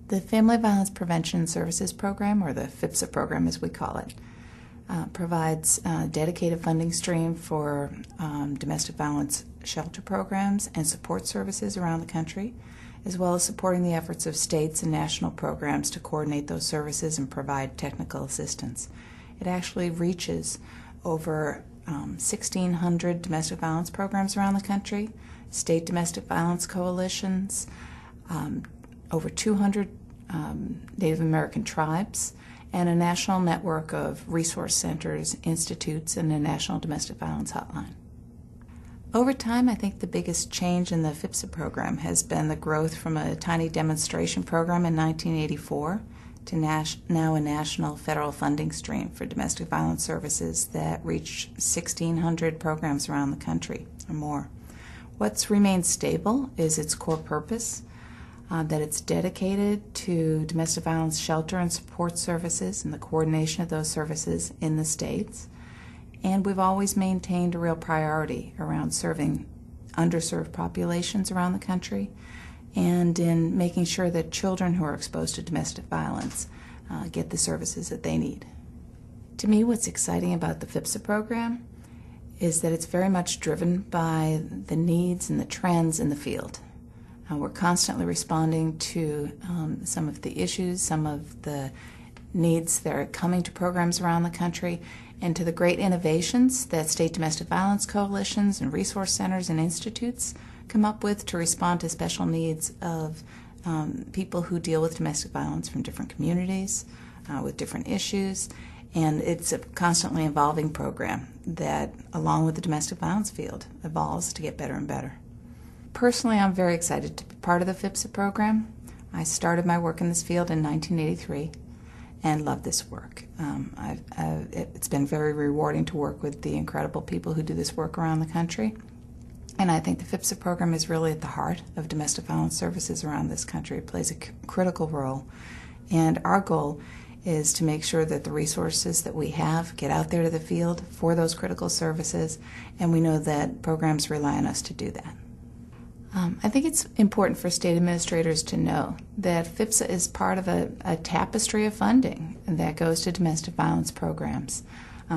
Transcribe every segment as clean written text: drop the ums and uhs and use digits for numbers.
The Family Violence Prevention Services Program, or the FVPSA program as we call it, provides a dedicated funding stream for domestic violence shelter programs and support services around the country, as well as supporting the efforts of states and national programs to coordinate those services and provide technical assistance. It actually reaches over 1,600 domestic violence programs around the country, state domestic violence coalitions, over 200 Native American tribes, and a national network of resource centers, institutes, and a national domestic violence hotline. Over time, I think the biggest change in the FVPSA program has been the growth from a tiny demonstration program in 1984 to now a national federal funding stream for domestic violence services that reach 1,600 programs around the country or more. What's remained stable is its core purpose, that it's dedicated to domestic violence shelter and support services and the coordination of those services in the states. And we've always maintained a real priority around serving underserved populations around the country and in making sure that children who are exposed to domestic violence get the services that they need. To me, what's exciting about the FVPSA program is that it's very much driven by the needs and the trends in the field. We're constantly responding to some of the issues, some of the needs that are coming to programs around the country, and to the great innovations that state domestic violence coalitions and resource centers and institutes come up with to respond to special needs of people who deal with domestic violence from different communities, with different issues. And it's a constantly evolving program that, along with the domestic violence field, evolves to get better and better. Personally, I'm very excited to be part of the FVPSA program. I started my work in this field in 1983 and love this work. It's been very rewarding to work with the incredible people who do this work around the country. And I think the FVPSA program is really at the heart of domestic violence services around this country. It plays a critical role. And our goal is to make sure that the resources that we have get out there to the field for those critical services, and we know that programs rely on us to do that. I think it's important for state administrators to know that FVPSA is part of a tapestry of funding that goes to domestic violence programs,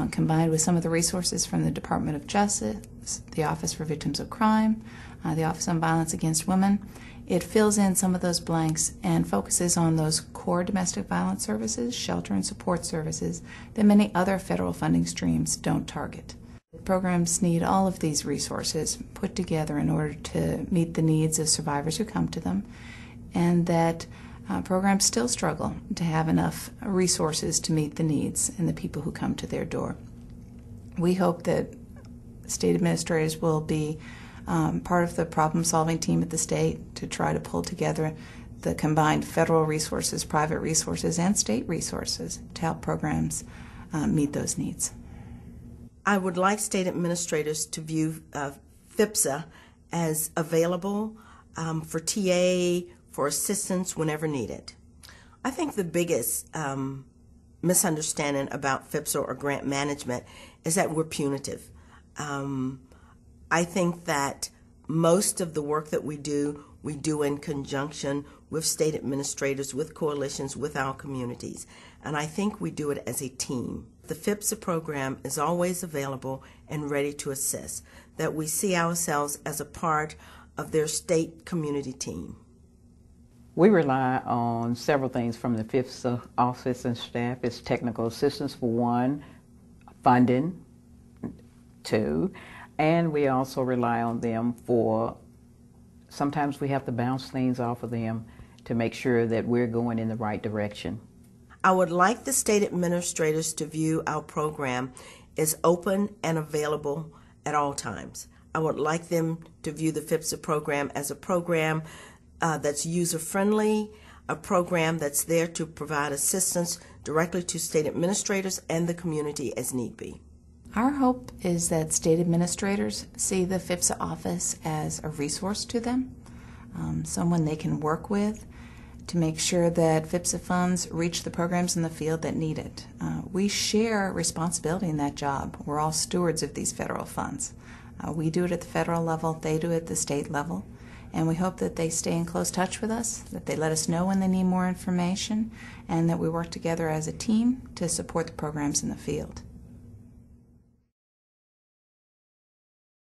combined with some of the resources from the Department of Justice, the Office for Victims of Crime, the Office on Violence Against Women. It fills in some of those blanks and focuses on those core domestic violence services, shelter and support services, that many other federal funding streams don't target. Programs need all of these resources put together in order to meet the needs of survivors who come to them, and that programs still struggle to have enough resources to meet the needs and the people who come to their door. We hope that state administrators will be part of the problem-solving team at the state to try to pull together the combined federal resources, private resources, and state resources to help programs meet those needs. I would like state administrators to view FVPSA as available for TA, for assistance whenever needed. I think the biggest misunderstanding about FVPSA or grant management is that we're punitive. I think that most of the work that we do in conjunction with state administrators, with coalitions, with our communities. And I think we do it as a team. The FVPSA program is always available and ready to assist, that we see ourselves as a part of their state community team. We rely on several things from the FVPSA office and staff. It's technical assistance for one, funding, two, and we also rely on them for, sometimes we have to bounce things off of them to make sure that we're going in the right direction. I would like the state administrators to view our program as open and available at all times. I would like them to view the FVPSA program as a program that's user-friendly, a program that's there to provide assistance directly to state administrators and the community as need be. Our hope is that state administrators see the FVPSA office as a resource to them, someone they can work with to make sure that FVPSA funds reach the programs in the field that need it. We share responsibility in that job. We're all stewards of these federal funds. We do it at the federal level, they do it at the state level, And we hope that they stay in close touch with us, that they let us know when they need more information, and that we work together as a team to support the programs in the field.